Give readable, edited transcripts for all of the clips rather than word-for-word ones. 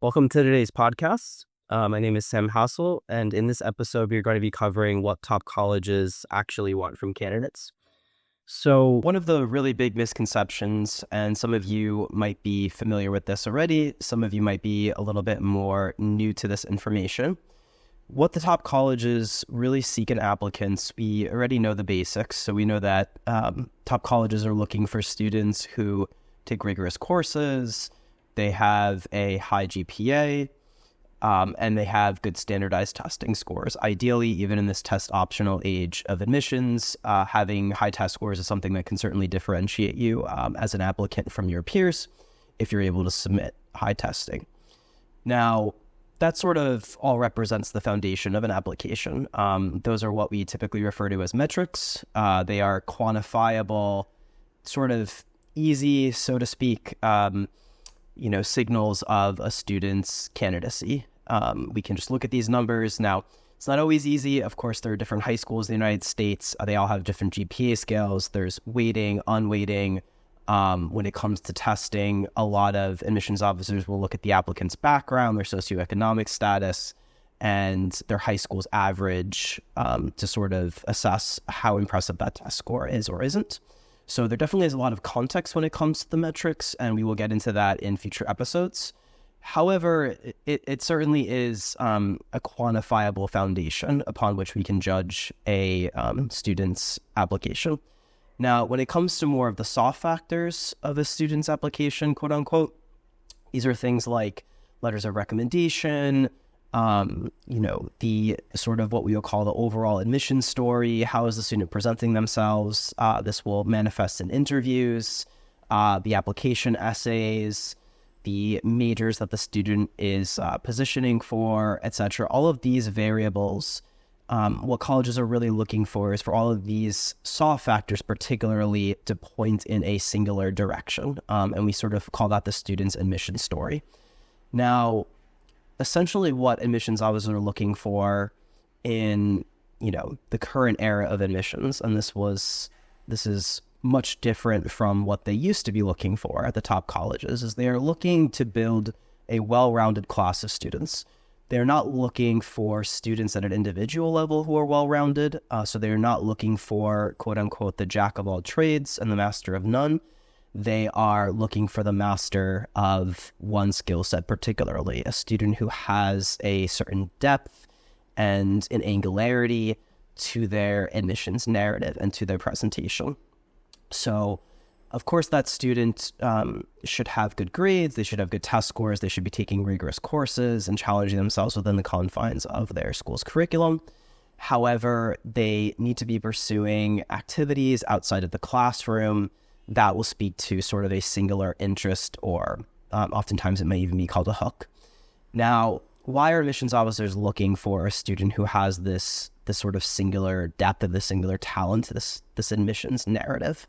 Welcome to today's podcast. My name is Sam Hassel, and in this episode, we're going to be covering what top colleges actually want from candidates. So, one of the really big misconceptions, and some of you might be familiar with this already, some of you might be a little bit more new to this information. What the top colleges really seek in applicants, we already know the basics. So we know that top colleges are looking for students who take rigorous courses, they have a high GPA, and they have good standardized testing scores. Ideally, even in this test optional age of admissions, having high test scores is something that can certainly differentiate you as an applicant from your peers if you're able to submit high testing. Now, that sort of all represents the foundation of an application. Those are what we typically refer to as metrics. They are quantifiable, sort of easy, so to speak, signals of a student's candidacy. We can just look at these numbers. Now, it's not always easy. Of course, there are different high schools in the United States. They all have different GPA scales. There's weighting, unweighting. When it comes to testing, a lot of admissions officers will look at the applicant's background, their socioeconomic status, and their high school's average to sort of assess how impressive that test score is or isn't. So there definitely is a lot of context when it comes to the metrics, and we will get into that in future episodes. However, it certainly is a quantifiable foundation upon which we can judge a student's application. Now, when it comes to more of the soft factors of a student's application, quote unquote, these are things like letters of recommendation, the sort of what we will call the overall admission story. How is the student presenting themselves? This will manifest in interviews, the application essays, the majors that the student is positioning for, etc. All of these variables, what colleges are really looking for is for all of these soft factors particularly to point in a singular direction. And we sort of call that the student's admission story. Now, essentially what admissions officers are looking for in, the current era of admissions, and this is much different from what they used to be looking for at the top colleges, is they are looking to build a well-rounded class of students. They're not looking for students at an individual level who are well-rounded. So they're not looking for, quote unquote, the jack of all trades and the master of none. They are looking for the master of one skill set, particularly a student who has a certain depth and an angularity to their admissions narrative and to their presentation. So, of course, that student should have good grades, they should have good test scores, they should be taking rigorous courses and challenging themselves within the confines of their school's curriculum. However, they need to be pursuing activities outside of the classroom that will speak to sort of a singular interest, or oftentimes it may even be called a hook. Now, why are admissions officers looking for a student who has this sort of singular depth of the singular talent, this admissions narrative?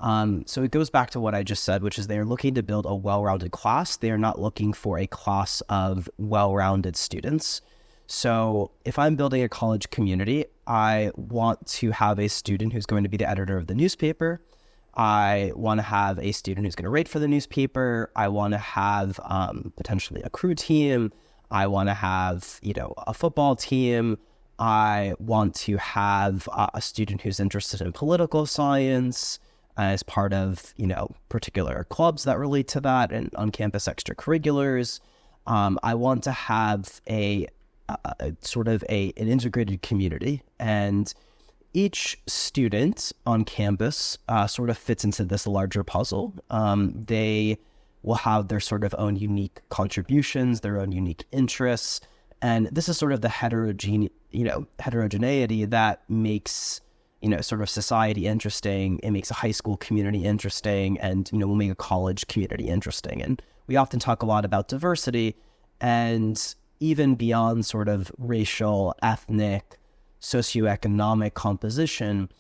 So it goes back to what I just said, which is they're looking to build a well-rounded class. They are not looking for a class of well-rounded students. So if I'm building a college community, I want to have a student who's going to be the editor of the newspaper. I want to have a student who's going to write for the newspaper. I want to have potentially a crew team. I want to have, a football team. I want to have a student who's interested in political science as part of, particular clubs that relate to that and on-campus extracurriculars. I want to have an integrated community, and each student on campus sort of fits into this larger puzzle. They will have their sort of own unique contributions, their own unique interests, and this is sort of the heterogeneity that makes sort of society interesting. It makes a high school community interesting, and will make a college community interesting. And we often talk a lot about diversity, and even beyond sort of racial, ethnic, socioeconomic composition,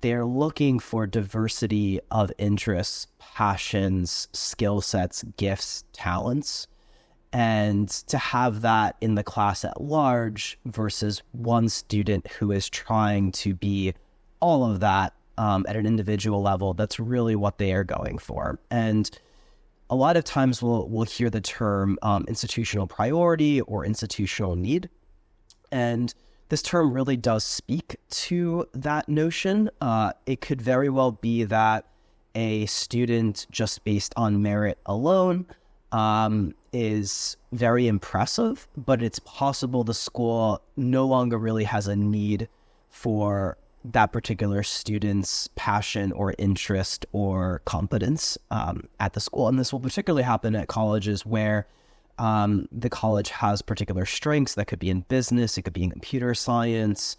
they're looking for diversity of interests, passions, skill sets, gifts, talents, and to have that in the class at large versus one student who is trying to be all of that at an individual level. That's really what they are going for. And a lot of times we'll hear the term institutional priority or institutional need. And this term really does speak to that notion. It could very well be that a student, just based on merit alone, is very impressive, but it's possible the school no longer really has a need for that particular student's passion or interest or competence at the school. And this will particularly happen at colleges where the college has particular strengths. That could be in business, it could be in computer science.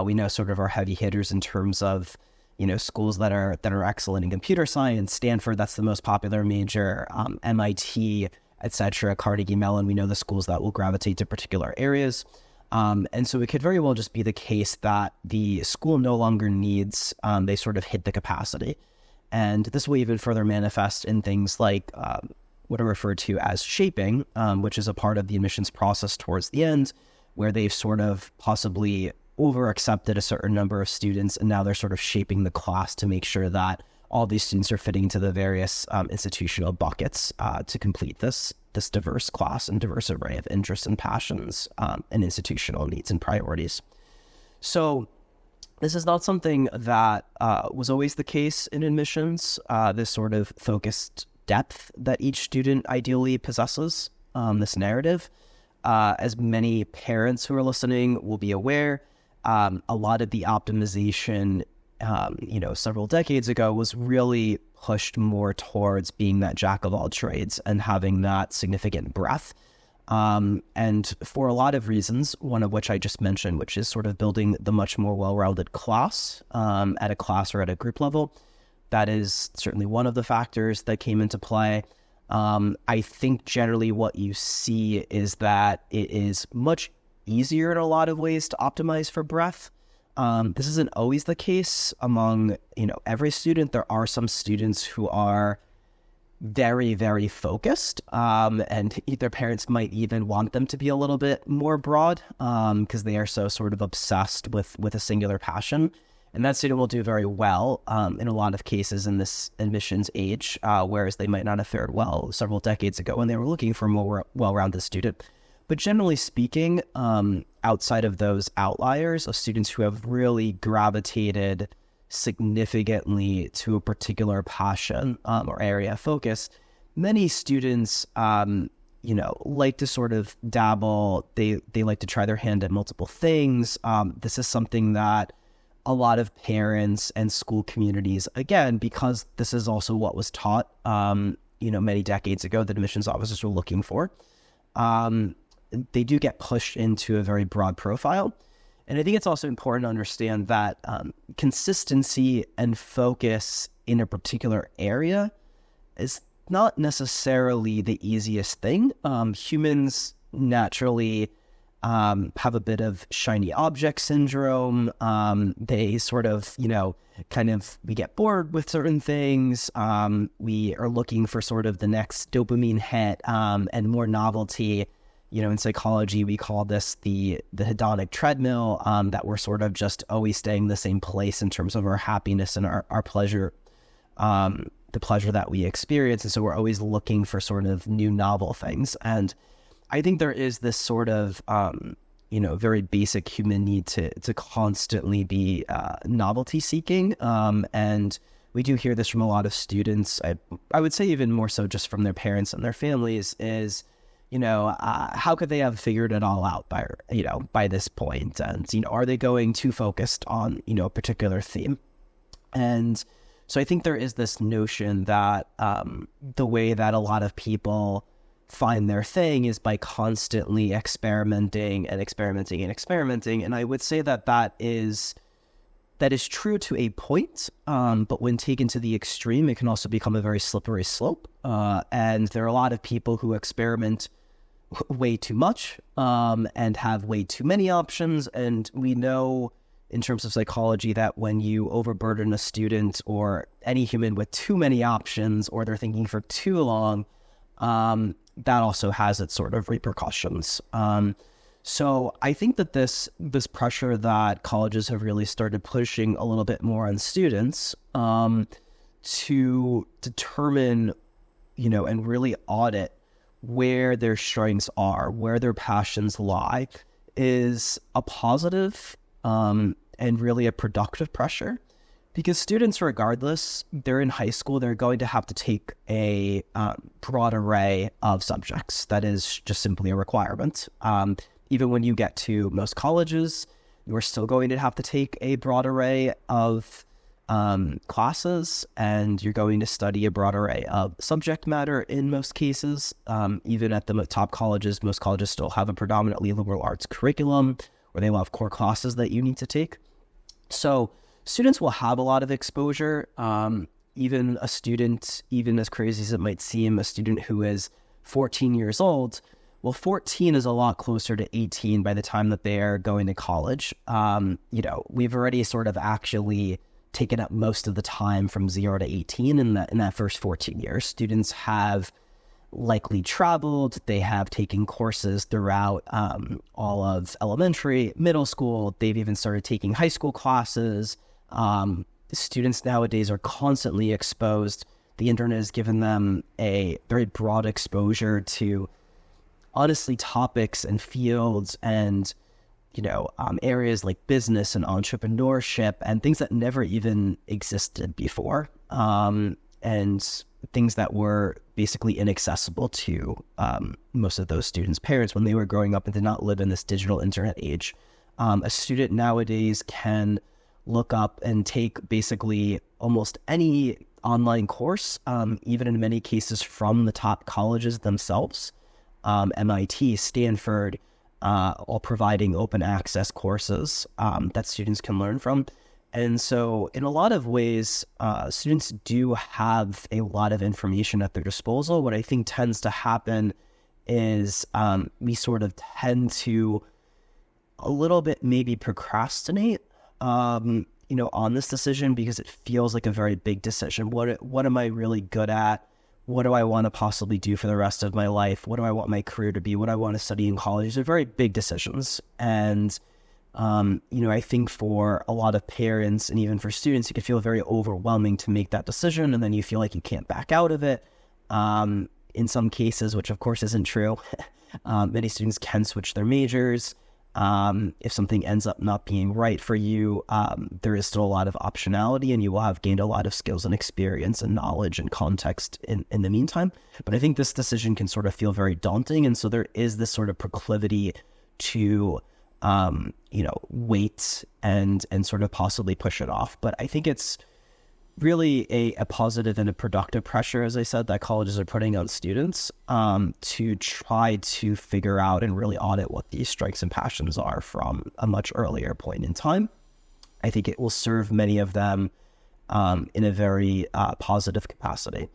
We know sort of our heavy hitters in terms of, schools that are excellent in computer science. Stanford, that's the most popular major, MIT, etc., Carnegie Mellon. We know the schools that will gravitate to particular areas. And so it could very well just be the case that the school no longer needs, they sort of hit the capacity. And this will even further manifest in things like what are referred to as shaping, which is a part of the admissions process towards the end, where they've sort of possibly over-accepted a certain number of students, and now they're sort of shaping the class to make sure that all these students are fitting into the various institutional buckets to complete this diverse class and diverse array of interests and passions and institutional needs and priorities. So this is not something that was always the case in admissions, this sort of focused depth that each student ideally possesses, this narrative. As many parents who are listening will be aware, a lot of the optimization several decades ago was really pushed more towards being that jack of all trades and having that significant breadth. And for a lot of reasons, one of which I just mentioned, which is sort of building the much more well-rounded class at a class or at a group level. That is certainly one of the factors that came into play. I think generally what you see is that it is much easier in a lot of ways to optimize for breadth. This isn't always the case among, every student. There are some students who are very, very focused, and their parents might even want them to be a little bit more broad because they are so sort of obsessed with a singular passion. And that student will do very well in a lot of cases in this admissions age, whereas they might not have fared well several decades ago when they were looking for a more well-rounded student. But generally speaking, outside of those outliers of students who have really gravitated significantly to a particular passion or area of focus, many students, like to sort of dabble. They like to try their hand at multiple things. This is something that a lot of parents and school communities, again, because this is also what was taught, many decades ago that admissions officers were looking for. They do get pushed into a very broad profile. And I think it's also important to understand that consistency and focus in a particular area is not necessarily the easiest thing. Humans naturally have a bit of shiny object syndrome. They sort of, we get bored with certain things. We are looking for sort of the next dopamine hit and more novelty. In psychology, we call this the hedonic treadmill, that we're sort of just always staying in the same place in terms of our happiness and our pleasure, the pleasure that we experience. And so we're always looking for sort of new novel things. And I think there is this sort of, very basic human need to constantly be novelty seeking. And we do hear this from a lot of students. I would say even more so just from their parents and their families is, how could they have figured it all out by this point? And, are they going too focused on, a particular theme? And so I think there is this notion that the way that a lot of people find their thing is by constantly experimenting. And I would say that is true to a point, but when taken to the extreme, it can also become a very slippery slope. And there are a lot of people who experiment way too much and have way too many options. And we know in terms of psychology that when you overburden a student or any human with too many options, or they're thinking for too long, that also has its sort of repercussions. So I think that this pressure that colleges have really started pushing a little bit more on students to determine and really audit where their strengths are, where their passions lie, is a positive and really a productive pressure. Because students, regardless, they're in high school, they're going to have to take a broad array of subjects. That is just simply a requirement. Even when you get to most colleges, you're still going to have to take a broad array of classes, and you're going to study a broad array of subject matter in most cases. Even at the top colleges, most colleges still have a predominantly liberal arts curriculum where they will have core classes that you need to take. So students will have a lot of exposure. Even a student, even as crazy as it might seem, a student who is 14 years old, well, 14 is a lot closer to 18 by the time that they are going to college. We've already sort of actually taken up most of the time from 0 to 18 in that first 14 years. Students have likely traveled, they have taken courses throughout all of elementary, middle school, they've even started taking high school classes. Students nowadays are constantly exposed. The internet has given them a very broad exposure to, honestly, topics and fields and areas like business and entrepreneurship and things that never even existed before, and things that were basically inaccessible to most of those students' parents when they were growing up and did not live in this digital internet age. A student nowadays can look up and take basically almost any online course, even in many cases from the top colleges themselves, MIT, Stanford, all providing open access courses that students can learn from. And so in a lot of ways, students do have a lot of information at their disposal. What I think tends to happen is we sort of tend to a little bit maybe procrastinate on this decision because it feels like a very big decision. What am I really good at? What do I want to possibly do for the rest of my life? What do I want my career to be? What do I want to study in college? These are very big decisions. And, I think for a lot of parents and even for students, it can feel very overwhelming to make that decision. And then you feel like you can't back out of it. In some cases, which of course isn't true, many students can switch their majors. If something ends up not being right for you, there is still a lot of optionality and you will have gained a lot of skills and experience and knowledge and context in the meantime. But I think this decision can sort of feel very daunting. And so there is this sort of proclivity to, wait and sort of possibly push it off. But I think it's really a positive and a productive pressure, as I said, that colleges are putting on students to try to figure out and really audit what these strengths and passions are from a much earlier point in time. I think it will serve many of them in a very positive capacity.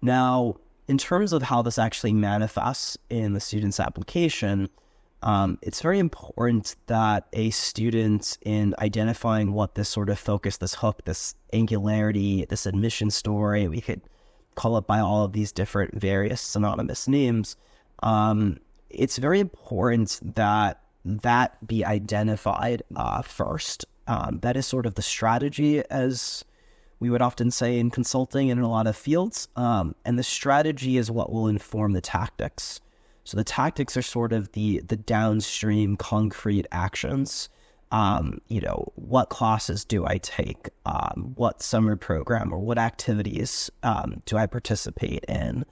Now, in terms of how this actually manifests in the student's application, it's very important that a student, in identifying what this sort of focus, this hook, this angularity, this admission story, we could call it by all of these different various synonymous names, it's very important that be identified first. That is sort of the strategy, as we would often say in consulting and in a lot of fields. And the strategy is what will inform the tactics. So the tactics are sort of the downstream concrete actions. What classes do I take? What summer program or what activities do I participate in?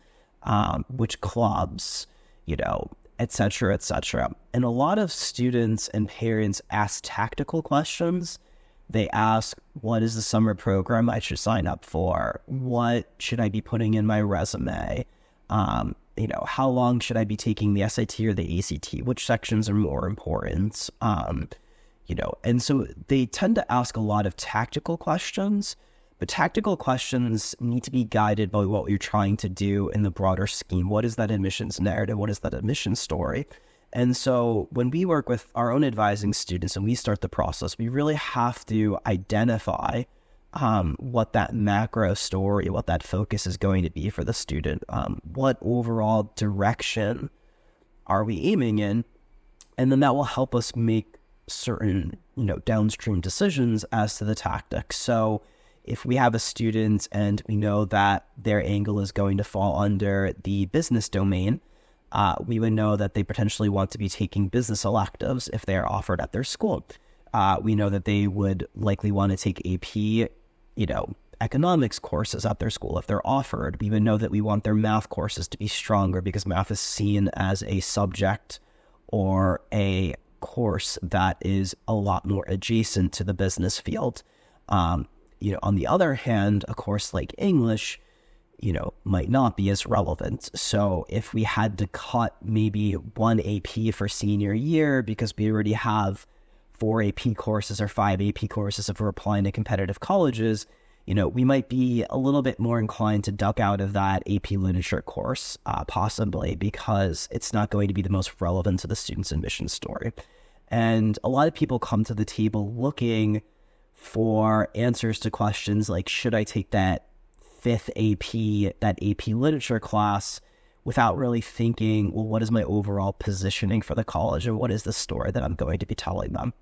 Which clubs, et cetera, et cetera. And a lot of students and parents ask tactical questions. They ask, what is the summer program I should sign up for? What should I be putting in my resume? How long should I be taking the SAT or the ACT? Which sections are more important? And so they tend to ask a lot of tactical questions, but tactical questions need to be guided by what you're trying to do in the broader scheme. What is that admissions narrative? What is that admissions story? And so when we work with our own advising students and we start the process, we really have to identify what that macro story, what that focus is going to be for the student. What overall direction are we aiming in? And then that will help us make certain, downstream decisions as to the tactics. So if we have a student and we know that their angle is going to fall under the business domain, we would know that they potentially want to be taking business electives if they are offered at their school. We know that they would likely want to take AP, economics courses at their school if they're offered. We would know that we want their math courses to be stronger because math is seen as a subject or a course that is a lot more adjacent to the business field. On the other hand, a course like English, might not be as relevant. So if we had to cut maybe one AP for senior year because we already have 4 AP courses or 5 AP courses if we're applying to competitive colleges, we might be a little bit more inclined to duck out of that AP literature course, possibly because it's not going to be the most relevant to the student's admission story. And a lot of people come to the table looking for answers to questions like, should I take that 5th AP, that AP literature class, without really thinking, well, what is my overall positioning for the college and what is the story that I'm going to be telling them?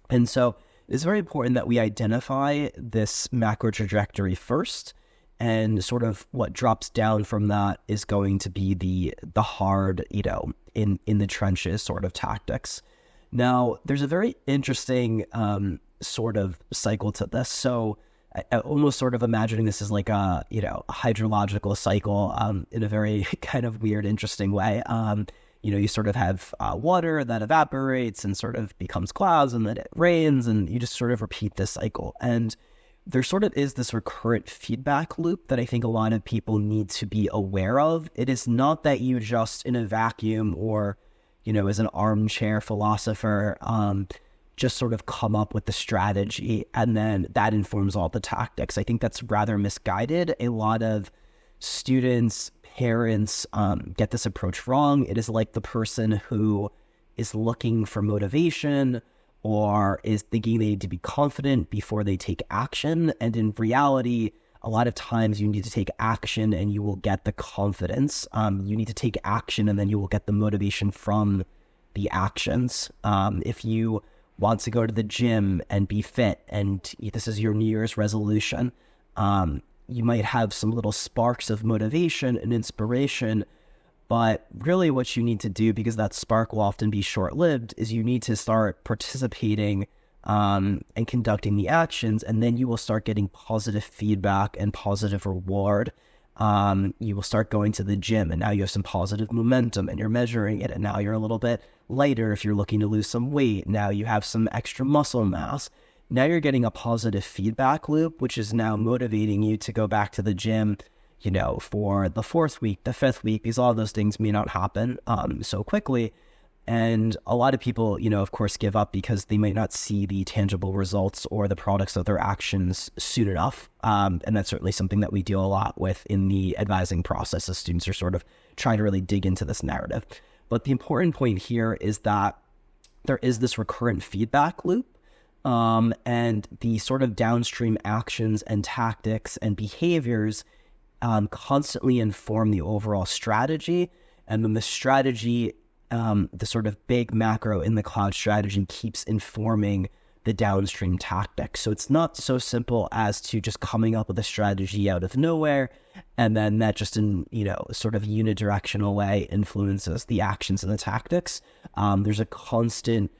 And so it's very important that we identify this macro trajectory first, and sort of what drops down from that is going to be the hard, in the trenches sort of tactics. Now, there's a very interesting sort of cycle to this. So I almost sort of imagining this as like a hydrological cycle in a very kind of weird, interesting way. You sort of have water that evaporates and sort of becomes clouds, and then it rains, and you just sort of repeat this cycle. And there sort of is this recurrent feedback loop that I think a lot of people need to be aware of. It is not that you just in a vacuum or, as an armchair philosopher, just sort of come up with the strategy and then that informs all the tactics. I think that's rather misguided. A lot of students, parents get this approach wrong. It is like the person who is looking for motivation or is thinking they need to be confident before they take action. And in reality, a lot of times you need to take action and you will get the confidence. You need to take action and then you will get the motivation from the actions. If you want to go to the gym and be fit and this is your New Year's resolution, you might have some little sparks of motivation and inspiration, but really what you need to do, because that spark will often be short-lived, is you need to start participating and conducting the actions, and then you will start getting positive feedback and positive reward. You will start going to the gym, and now you have some positive momentum, and you're measuring it, and now you're a little bit lighter if you're looking to lose some weight. Now you have some extra muscle mass. Now you're getting a positive feedback loop, which is now motivating you to go back to the gym, for the 4th week, the 5th week, because all of those things may not happen so quickly. And a lot of people, of course, give up because they might not see the tangible results or the products of their actions soon enough. And that's certainly something that we deal a lot with in the advising process as students are sort of trying to really dig into this narrative. But the important point here is that there is this recurrent feedback loop. And the sort of downstream actions and tactics and behaviors constantly inform the overall strategy. And then the strategy, the sort of big macro in the cloud strategy, keeps informing the downstream tactics. So it's not so simple as to just coming up with a strategy out of nowhere, and then that just in, sort of unidirectional way influences the actions and the tactics. There's a constant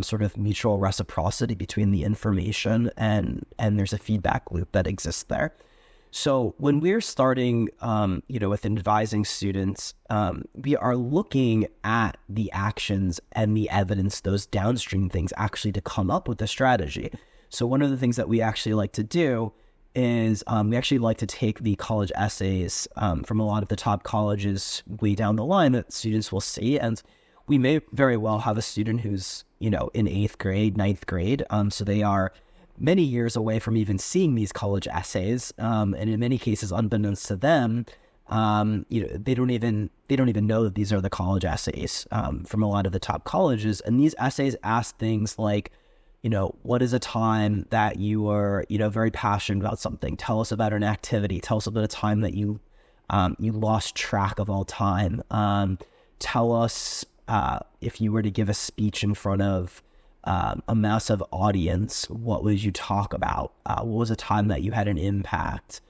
sort of mutual reciprocity between the information and there's a feedback loop that exists there. So when we're starting, with advising students, we are looking at the actions and the evidence, those downstream things, actually to come up with a strategy. So one of the things that we actually like to do is we actually like to take the college essays from a lot of the top colleges way down the line that students will see. And we may very well have a student who's, in 8th grade, 9th grade. So they are many years away from even seeing these college essays. And in many cases, unbeknownst to them, they don't even know that these are the college essays from a lot of the top colleges. And these essays ask things like, what is a time that you were, very passionate about something? Tell us about an activity. Tell us about a time that you lost track of all time. Tell us if you were to give a speech in front of a massive audience, what would you talk about? What was a time that you had an impact,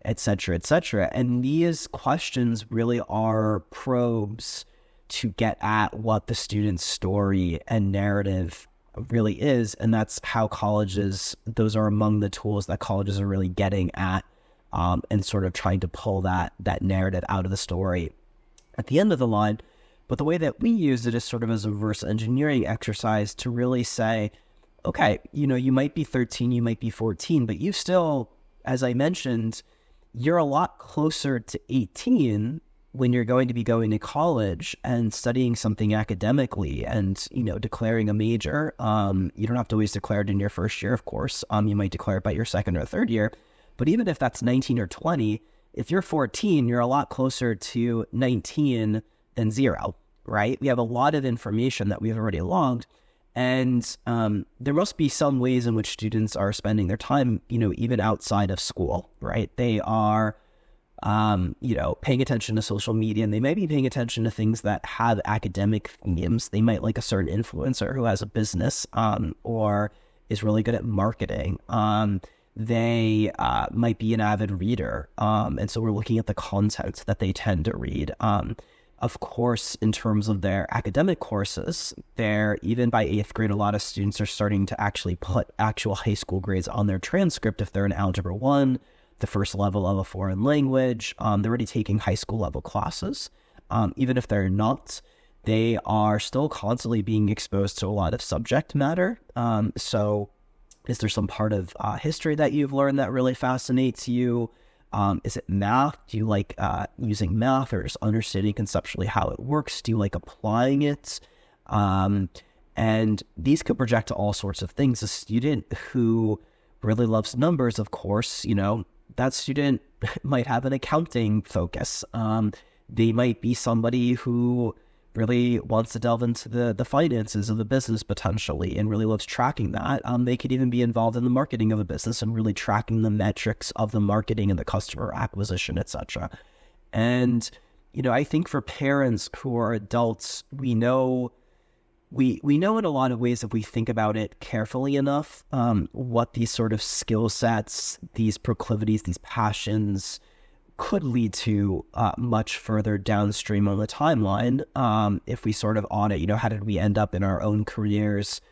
et cetera, et cetera. And these questions really are probes to get at what the student's story and narrative really is. And that's how those are among the tools that colleges are really getting at, and sort of trying to pull that narrative out of the story at the end of the line. But the way that we use it is sort of as a reverse engineering exercise to really say, okay, you might be 13, you might be 14, but you still, as I mentioned, you're a lot closer to 18 when you're going to be going to college and studying something academically and, declaring a major. You don't have to always declare it in your first year, of course. You might declare it by your second or third year. But even if that's 19 or 20, if you're 14, you're a lot closer to 19 than 0, right? We have a lot of information that we've already logged. And there must be some ways in which students are spending their time, even outside of school, right? They are, paying attention to social media, and they might be paying attention to things that have academic themes. They might like a certain influencer who has a business, or is really good at marketing. They might be an avid reader. And so we're looking at the content that they tend to read. Of course, in terms of their academic courses, even by 8th grade, a lot of students are starting to actually put actual high school grades on their transcript. If they're in Algebra 1, the first level of a foreign language, they're already taking high school level classes. Even if they're not, they are still constantly being exposed to a lot of subject matter. So is there some part of history that you've learned that really fascinates you? Is it math? Do you like using math, or just understanding conceptually how it works? Do you like applying it? And these could project to all sorts of things. A student who really loves numbers, of course, that student might have an accounting focus. They might be somebody who really wants to delve into the finances of the business potentially and really loves tracking that. They could even be involved in the marketing of a business and really tracking the metrics of the marketing and the customer acquisition, etc. And, I think for parents who are adults, we know in a lot of ways, if we think about it carefully enough, what these sort of skill sets, these proclivities, these passions could lead to much further downstream on the timeline. If we sort of audit, how did we end up in our own careers,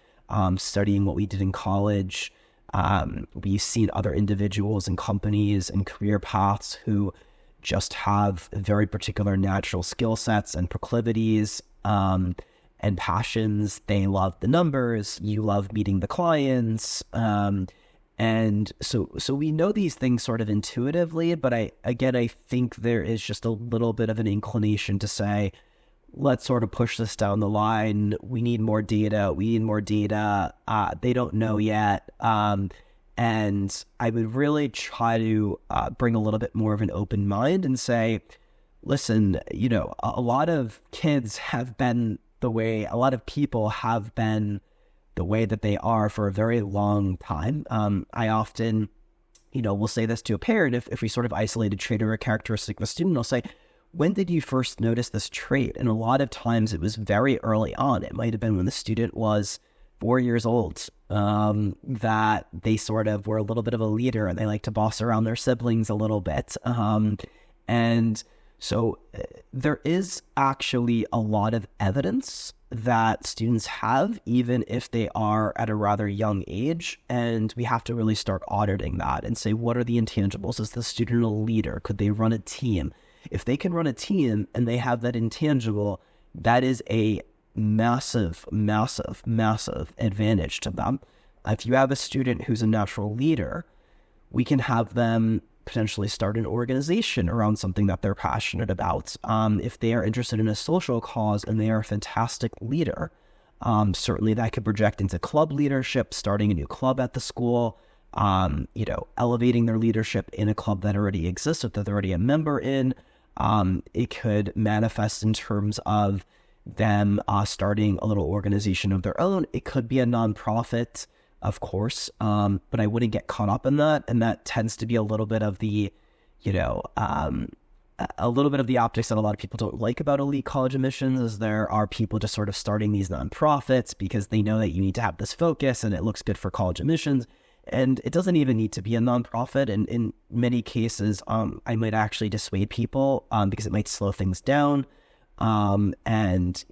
studying what we did in college? We've seen other individuals and companies and career paths who just have very particular natural skill sets and proclivities and passions. They love the numbers. You love meeting the clients. And so we know these things sort of intuitively, but I think there is just a little bit of an inclination to say, let's sort of push this down the line. We need more data. They don't know yet. And I would really try to bring a little bit more of an open mind and say, listen, a lot of kids have been a lot of people have been the way that they are for a very long time. I often, will say this to a parent, if we sort of isolate a trait or a characteristic of a student, I'll say, when did you first notice this trait? And a lot of times it was very early on. It might have been when the student was 4 years old, that they sort of were a little bit of a leader and they like to boss around their siblings a little bit. And so there is actually a lot of evidence that students have, even if they are at a rather young age, and we have to really start auditing that and say, what are the intangibles? Is the student a leader? Could they run a team? If they can run a team and they have that intangible, that is a massive, massive, massive advantage to them. If you have a student who's a natural leader, we can have them potentially start an organization around something that they're passionate about. If they are interested in a social cause and they are a fantastic leader, certainly that could project into club leadership, starting a new club at the school, elevating their leadership in a club that already exists, that they're already a member in. It could manifest in terms of them starting a little organization of their own. It could be a nonprofit, of course, but I wouldn't get caught up in that. And that tends to be a little bit of the, a little bit of the optics that a lot of people don't like about elite college admissions is there are people just sort of starting these nonprofits because they know that you need to have this focus and it looks good for college admissions. And it doesn't even need to be a nonprofit. And in many cases, I might actually dissuade people because it might slow things down. And,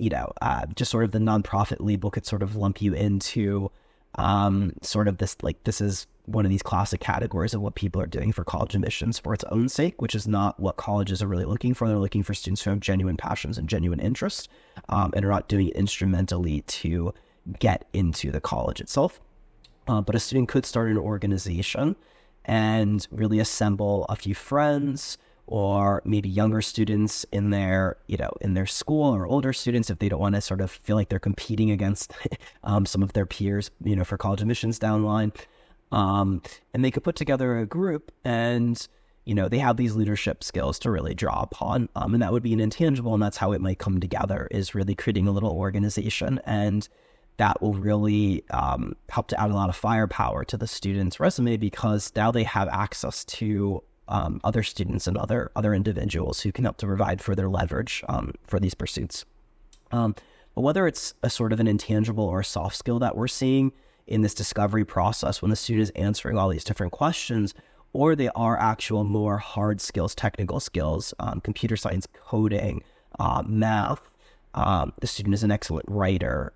just sort of the nonprofit label could sort of lump you into sort of this, like, this is one of these classic categories of what people are doing for college admissions for its own sake, which is not what colleges are really looking for. They're looking for students who have genuine passions and genuine interest, and are not doing it instrumentally to get into the college itself. But a student could start an organization and really assemble a few friends or maybe younger students in their, in their school, or older students if they don't want to sort of feel like they're competing against some of their peers, for college admissions down the line. And they could put together a group and, they have these leadership skills to really draw upon. And that would be an intangible, and that's how it might come together, is really creating a little organization. And that will really help to add a lot of firepower to the student's resume, because now they have access to other students and other individuals who can help to provide further leverage for these pursuits. But whether it's a sort of an intangible or a soft skill that we're seeing in this discovery process when the student is answering all these different questions, or they are actual more hard skills, technical skills, computer science, coding, math, the student is an excellent writer,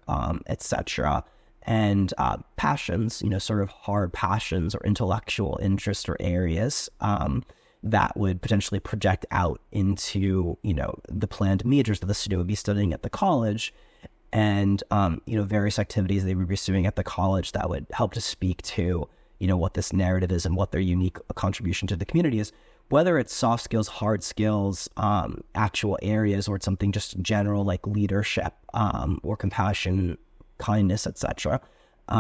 etc. And passions, sort of hard passions or intellectual interest or areas that would potentially project out into, the planned majors that the student would be studying at the college, and, various activities they would be pursuing at the college that would help to speak to, what this narrative is and what their unique contribution to the community is. Whether it's soft skills, hard skills, actual areas, or it's something just general like leadership or compassion, kindness, etc. We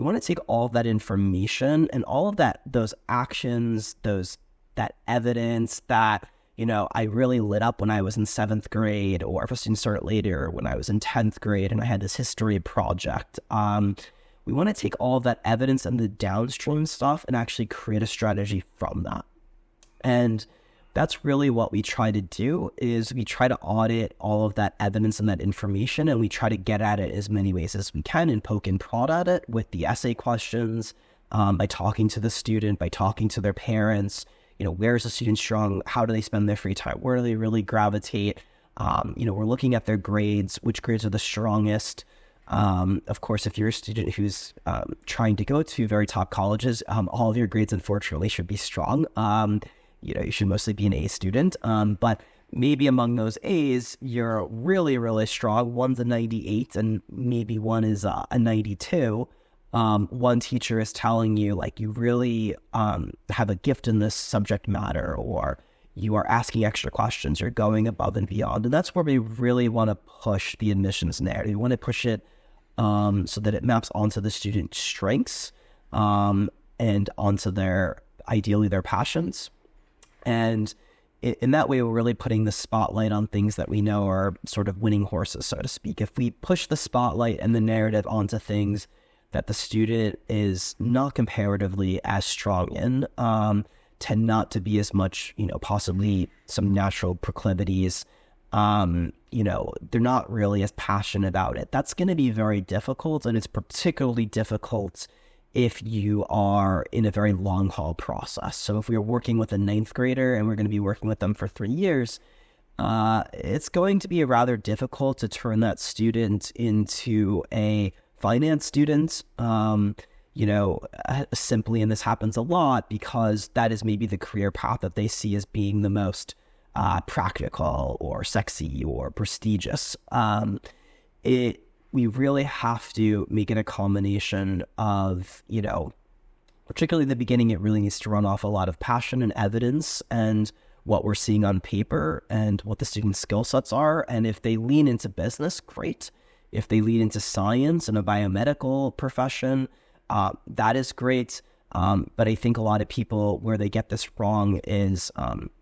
want to take all of that information and all of those actions, that evidence that, I really lit up when I was in 7th grade, or if a student started later when I was in 10th grade and I had this history project. We want to take all of that evidence and the downstream stuff and actually create a strategy from that. And that's really what we try to do, is we try to audit all of that evidence and that information, and we try to get at it as many ways as we can and poke and prod at it with the essay questions, by talking to the student, by talking to their parents. Where's the student strong? How do they spend their free time? Where do they really gravitate? We're looking at their grades, which grades are the strongest. Of course, if you're a student who's trying to go to very top colleges, all of your grades, unfortunately, should be strong. You should mostly be an A student, but maybe among those A's, you're really, really strong. One's a 98 and maybe one is a 92. One teacher is telling you, like, you really have a gift in this subject matter, or you are asking extra questions, you're going above and beyond. And that's where we really want to push the admissions narrative. We want to push it so that it maps onto the student's strengths and onto ideally their passions. And in that way, we're really putting the spotlight on things that we know are sort of winning horses, so to speak. If we push the spotlight and the narrative onto things that the student is not comparatively as strong in, tend not to be as much, possibly some natural proclivities, they're not really as passionate about it. That's going to be very difficult, and it's particularly difficult if you are in a very long haul process. So if we are working with a 9th grader and we're going to be working with them for 3 years, it's going to be rather difficult to turn that student into a finance student, simply, and this happens a lot because that is maybe the career path that they see as being the most practical or sexy or prestigious. We really have to make it a combination of, particularly in the beginning, it really needs to run off a lot of passion and evidence and what we're seeing on paper and what the student's skill sets are. And if they lean into business, great. If they lean into science and a biomedical profession, that is great. But I think a lot of people, where they get this wrong is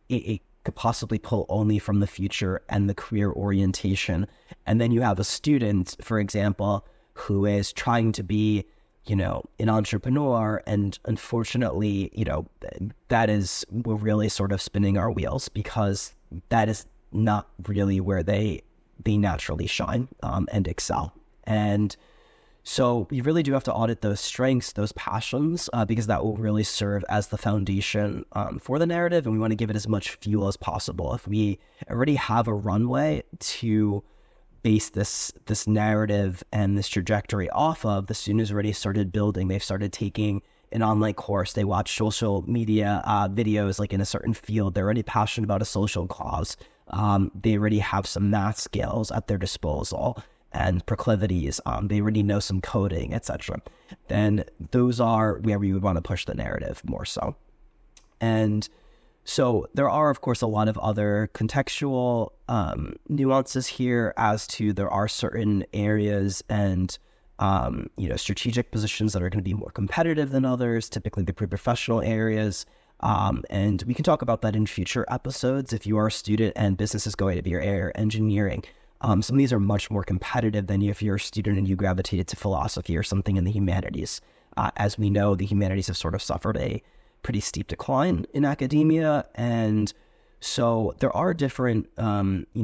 it could possibly pull only from the future and the career orientation. And then you have a student, for example, who is trying to be an entrepreneur. And unfortunately, we're really sort of spinning our wheels, because that is not really where they naturally shine and excel. And so you really do have to audit those strengths, those passions, because that will really serve as the foundation for the narrative. And we want to give it as much fuel as possible. If we already have a runway to base this narrative and this trajectory off of, the students already started building. They've started taking an online course. They watch social media videos like in a certain field. They're already passionate about a social cause. They already have some math skills at their disposal and proclivities. They already know some coding, etc. Then those are where we would want to push the narrative more so. And so there are, of course, a lot of other contextual nuances here as to there are certain areas and strategic positions that are going to be more competitive than others, typically the pre-professional areas. And we can talk about that in future episodes. If you are a student and business is going to be your area, engineering, some of these are much more competitive than if you're a student and you gravitated to philosophy or something in the humanities. As we know, the humanities have sort of suffered a pretty steep decline in academia. And so there are different,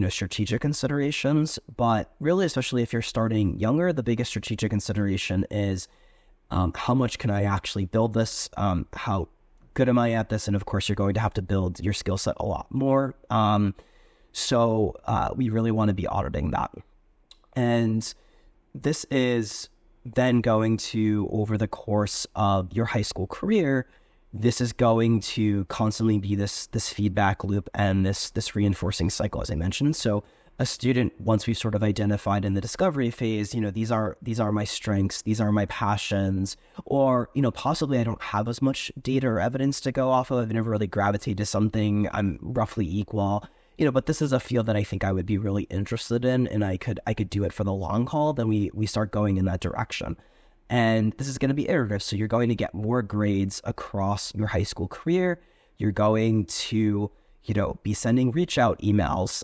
strategic considerations, but really, especially if you're starting younger, the biggest strategic consideration is how much can I actually build this? How good am I at this? And of course, you're going to have to build your skill set a lot more. So we really want to be auditing that. And this is then going to, over the course of your high school career, this is going to constantly be this feedback loop and this reinforcing cycle, as I mentioned. So a student, once we've sort of identified in the discovery phase, these are my strengths, these are my passions, or, possibly I don't have as much data or evidence to go off of. I've never really gravitated to something. I'm roughly equal, but this is a field that I think I would be really interested in, and I could do it for the long haul. Then we start going in that direction. And this is going to be iterative. So you're going to get more grades across your high school career. You're going to, be sending reach out emails.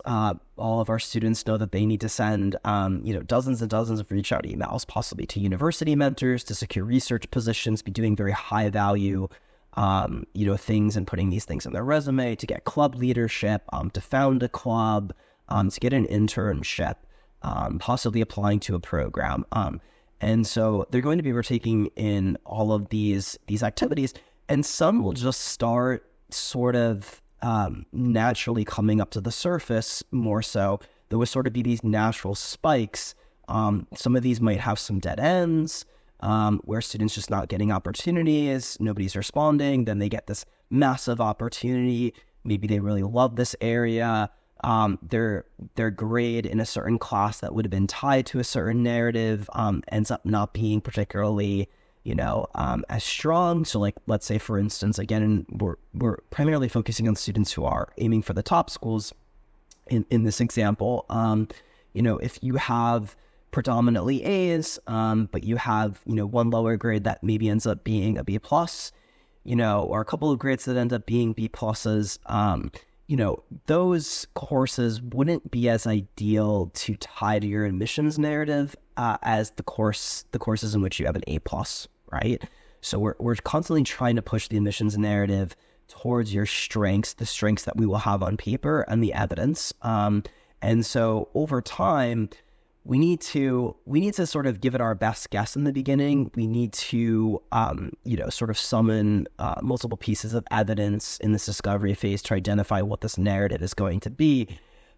All of our students know that they need to send, dozens and dozens of reach out emails, possibly to university mentors, to secure research positions, be doing very high value, things and putting these things in their resume, to get club leadership, to found a club, to get an internship, possibly applying to a program. And so they're going to be partaking in all of these activities, and some will just start sort of naturally coming up to the surface more so. There will sort of be these natural spikes. Some of these might have some dead ends, where students just not getting opportunities, nobody's responding. Then they get this massive opportunity. Maybe they really love this area. Their grade in a certain class that would have been tied to a certain narrative ends up not being particularly, as strong. So like, let's say, for instance, again, we're primarily focusing on students who are aiming for the top schools in this example. If you have predominantly A's, but you have, one lower grade that maybe ends up being a B plus, or a couple of grades that end up being B pluses, those courses wouldn't be as ideal to tie to your admissions narrative as the courses in which you have an A plus, right? So we're constantly trying to push the admissions narrative towards your strengths, the strengths that we will have on paper and the evidence. And so over time, we need to sort of give it our best guess in the beginning. We need to, sort of summon multiple pieces of evidence in this discovery phase to identify what this narrative is going to be.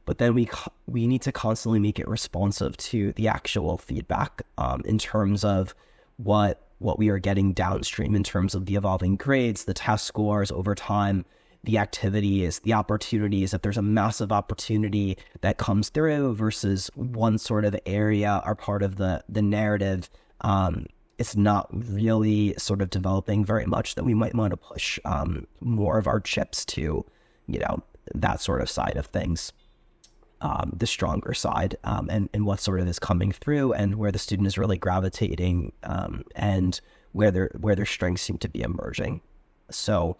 But then we need to constantly make it responsive to the actual feedback in terms of what we are getting downstream in terms of the evolving grades, the test scores over time, the activities, the opportunities. If there's a massive opportunity that comes through versus one sort of area or part of the narrative, it's not really sort of developing very much, that we might want to push more of our chips to, that sort of side of things, the stronger side, and what sort of is coming through and where the student is really gravitating, and where their strengths seem to be emerging. So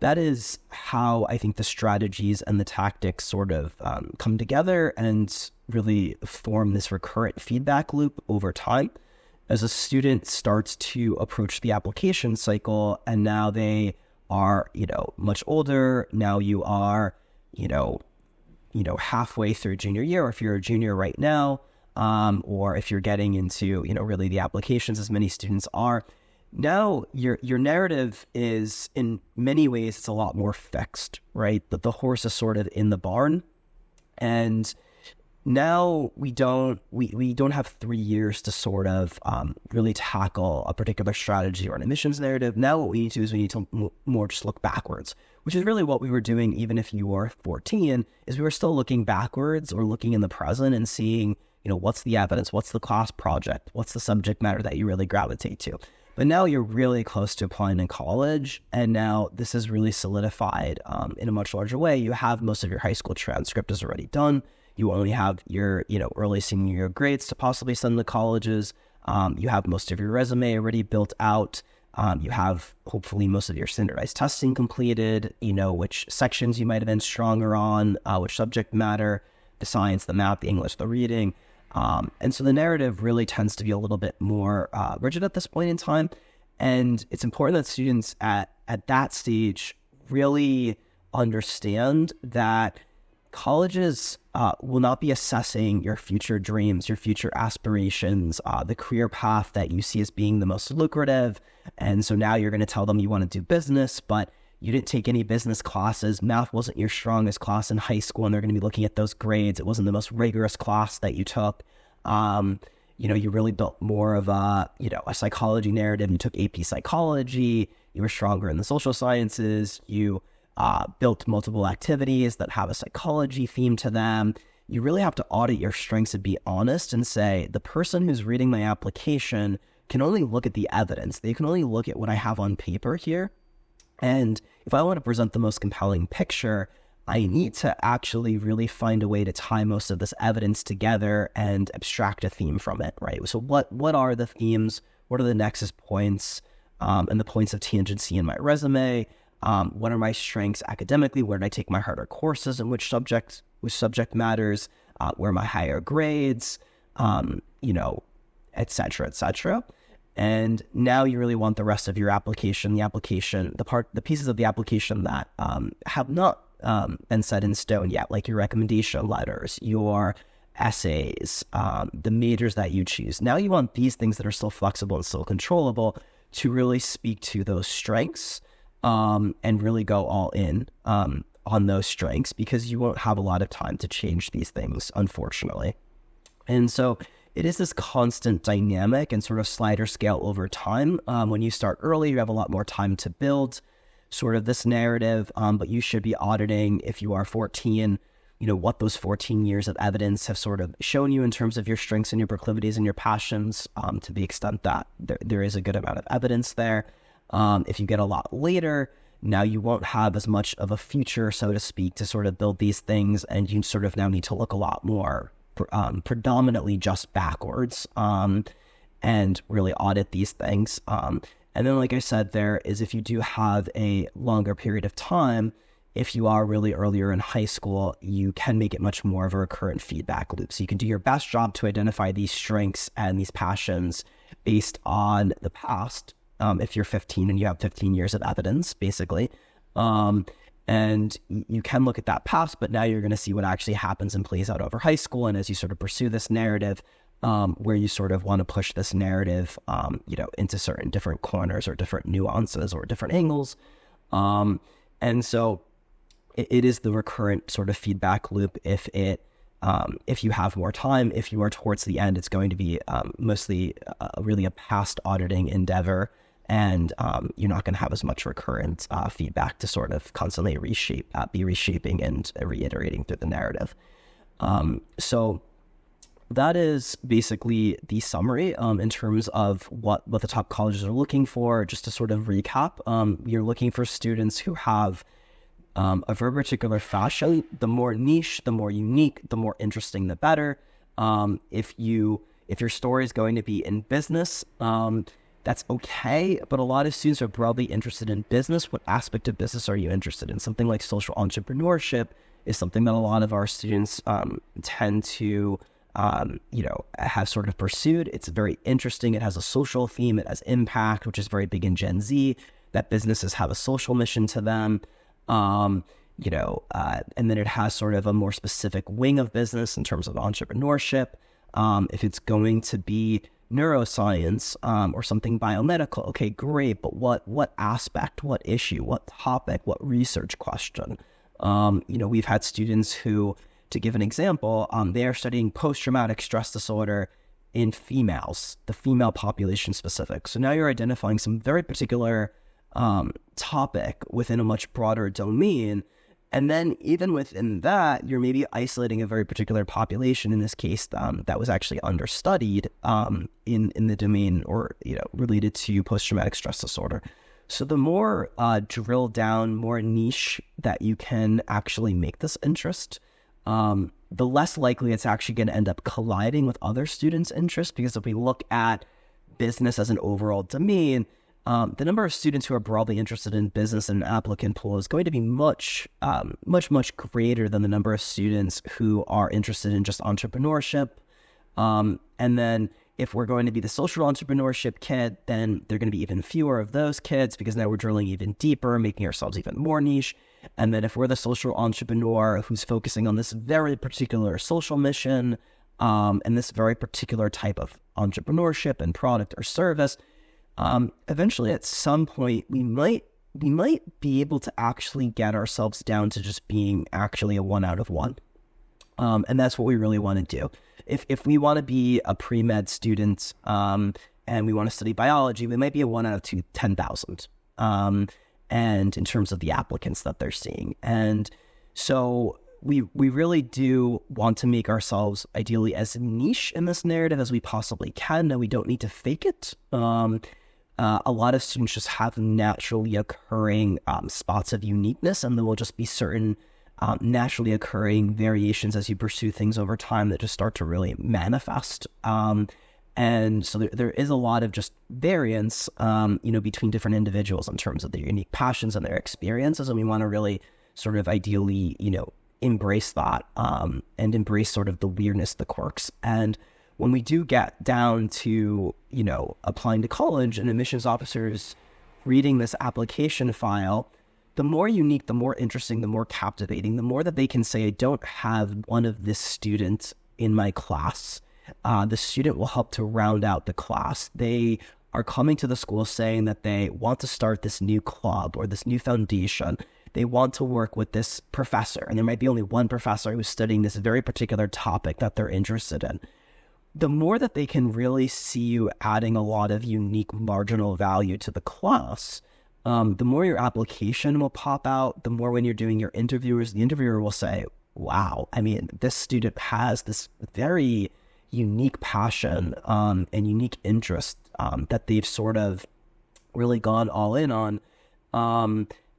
that is how I think the strategies and the tactics sort of come together and really form this recurrent feedback loop over time. as a student starts to approach the application cycle, and now they are, much older, now you are, halfway through junior year, or if you're a junior right now, or if you're getting into, really the applications, as many students are, now your narrative is, in many ways, it's a lot more fixed, right? That the horse is sort of in the barn, and now we don't have 3 years to sort of really tackle a particular strategy or an admissions narrative. Now what we need to do is we need to more just look backwards, which is really what we were doing even if you were 14, is we were still looking backwards or looking in the present and seeing, what's the evidence, what's the class project, what's the subject matter that you really gravitate to. But now you're really close to applying in college, and now this is really solidified in a much larger way. You have most of your high school transcript is already done. You only have your, early senior year grades to possibly send to colleges. You have most of your resume already built out. You have hopefully most of your standardized testing completed, which sections you might have been stronger on, which subject matter, the science, the math, the English, the reading. And so the narrative really tends to be a little bit more rigid at this point in time. And it's important that students at that stage really understand that colleges will not be assessing your future dreams, your future aspirations, the career path that you see as being the most lucrative. And so now you're going to tell them you want to do business, but you didn't take any business classes. Math wasn't your strongest class in high school, and they're going to be looking at those grades. It wasn't the most rigorous class that you took. You really built more of a psychology narrative. You took AP psychology. You were stronger in the social sciences. You built multiple activities that have a psychology theme to them. You really have to audit your strengths and be honest and say, the person who's reading my application can only look at the evidence. They can only look at what I have on paper here. And if I want to present the most compelling picture, I need to actually really find a way to tie most of this evidence together and abstract a theme from it, right? So what are the themes? What are the nexus points and the points of tangency in my resume? What are my strengths academically? Where did I take my harder courses, and which subject matters? Where are my higher grades? Et cetera, et cetera. And now you really want the rest of your application, the pieces of the application that have not been set in stone yet, like your recommendation letters, your essays, the majors that you choose. Now you want these things that are still flexible and still controllable to really speak to those strengths and really go all in on those strengths, because you won't have a lot of time to change these things, unfortunately. And so it is this constant dynamic and sort of slider scale over time. When you start early, you have a lot more time to build sort of this narrative, but you should be auditing, if you are 14, what those 14 years of evidence have sort of shown you in terms of your strengths and your proclivities and your passions, to the extent that there is a good amount of evidence there. If you get a lot later, now you won't have as much of a future, so to speak, to sort of build these things, and you sort of now need to look a lot more predominantly just backwards and really audit these things. And then, like I said, there is, if you do have a longer period of time, if you are really earlier in high school, you can make it much more of a recurrent feedback loop. So you can do your best job to identify these strengths and these passions based on the past, if you're 15 and you have 15 years of evidence, basically. And you can look at that past, but now you're going to see what actually happens and plays out over high school. And as you sort of pursue this narrative, where you sort of want to push this narrative, into certain different corners or different nuances or different angles. And so it is the recurrent sort of feedback loop. If you have more time, if you are towards the end, it's going to be mostly really a past auditing endeavor. And you're not going to have as much recurrent feedback to sort of constantly be reshaping and reiterating through the narrative. So that is basically the summary in terms of what the top colleges are looking for. Just to sort of recap, you're looking for students who have a very particular fashion. The more niche, the more unique, the more interesting, the better. If your story is going to be in business, that's okay, but a lot of students are broadly interested in business. What aspect of business are you interested in? Something like social entrepreneurship is something that a lot of our students tend to have sort of pursued. It's very interesting. It has a social theme. It has impact, which is very big in Gen Z, that businesses have a social mission to them. And then it has sort of a more specific wing of business in terms of entrepreneurship. If it's going to be neuroscience or something biomedical, okay, great. But what aspect, what issue, what topic, what research question? We've had students who, to give an example, they are studying post-traumatic stress disorder in females, the female population specific. So now you're identifying some very particular topic within a much broader domain. And then even within that, you're maybe isolating a very particular population, in this case, that was actually understudied in the domain or, related to post-traumatic stress disorder. So the more drilled down, more niche that you can actually make this interest, the less likely it's actually going to end up colliding with other students' interests. Because if we look at business as an overall domain, the number of students who are broadly interested in business in an applicant pool is going to be much greater than the number of students who are interested in just entrepreneurship. And then if we're going to be the social entrepreneurship kid, then there are going to be even fewer of those kids, because now we're drilling even deeper, making ourselves even more niche. And then if we're the social entrepreneur who's focusing on this very particular social mission, and this very particular type of entrepreneurship and product or service, eventually at some point we might be able to actually get ourselves down to just being actually a 1 out of 1. And that's what we really want to do. If we want to be a pre-med student, and we want to study biology, we might be a 1 out of 10,000. And in terms of the applicants that they're seeing. And so we really do want to make ourselves ideally as niche in this narrative as we possibly can. Now, we don't need to fake it. A lot of students just have naturally occurring spots of uniqueness, and there will just be certain naturally occurring variations as you pursue things over time that just start to really manifest. And so there is a lot of just variance, between different individuals in terms of their unique passions and their experiences. And we want to really sort of ideally, embrace that and embrace sort of the weirdness, the quirks. And when we do get down to, applying to college and admissions officers reading this application file, the more unique, the more interesting, the more captivating, the more that they can say, I don't have one of this student in my class. The student will help to round out the class. They are coming to the school saying that they want to start this new club or this new foundation. They want to work with this professor, and there might be only one professor who's studying this very particular topic that they're interested in. The more that they can really see you adding a lot of unique marginal value to the class, the more your application will pop out, the more when you're doing your interviewers, the interviewer will say, wow, this student has this very unique passion and unique interest that they've sort of really gone all in on.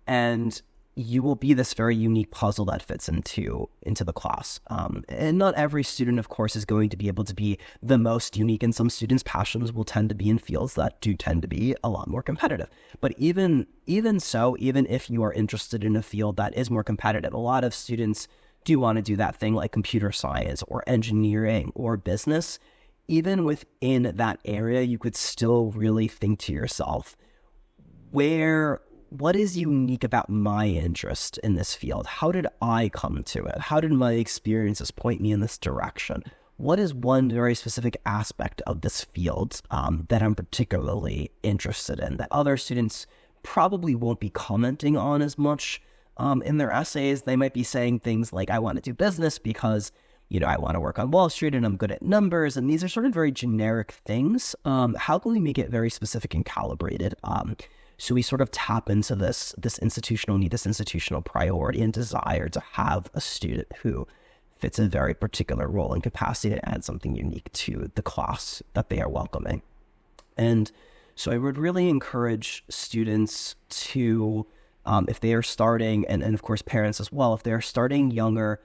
And you will be this very unique puzzle that fits into the class. And not every student, of course, is going to be able to be the most unique, and some students' passions will tend to be in fields that do tend to be a lot more competitive. But even so, even if you are interested in a field that is more competitive, a lot of students do want to do that thing like computer science or engineering or business. Even within that area, you could still really think to yourself, what is unique about my interest in this field? How did I come to it? How did my experiences point me in this direction? What is one very specific aspect of this field that I'm particularly interested in that other students probably won't be commenting on as much in their essays? They might be saying things like, I want to do business because, I want to work on Wall Street and I'm good at numbers. And these are sort of very generic things. How can we make it very specific and calibrated? So we sort of tap into this institutional need, this institutional priority and desire to have a student who fits a very particular role and capacity to add something unique to the class that they are welcoming. And so I would really encourage students to, if they are starting, and of course parents as well, if they're starting younger,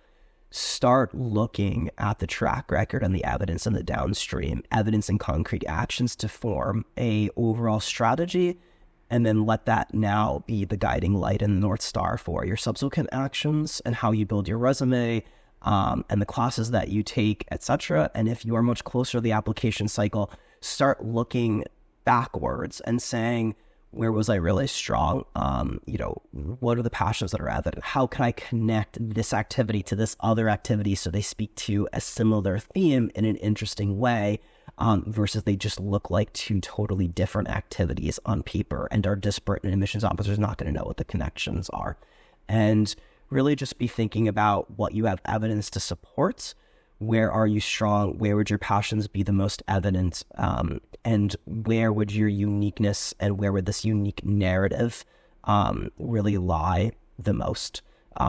start looking at the track record and the evidence and the downstream evidence and concrete actions to form a overall strategy. And then let that now be the guiding light and North Star for your subsequent actions and how you build your resume, and the classes that you take, etc. And if you are much closer to the application cycle, start looking backwards and saying, where was I really strong? What are the passions that are evident? How can I connect this activity to this other activity so they speak to a similar theme in an interesting way, versus they just look like two totally different activities on paper and are disparate, and admissions officers not going to know what the connections are. And really just be thinking about what you have evidence to support. Where are you strong? Where would your passions be the most evident? And where would your uniqueness and where would this unique narrative really lie the most,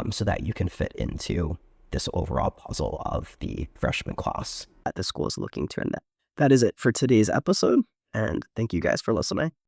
so that you can fit into this overall puzzle of the freshman class that the school is looking to end. That is it for today's episode, and thank you guys for listening.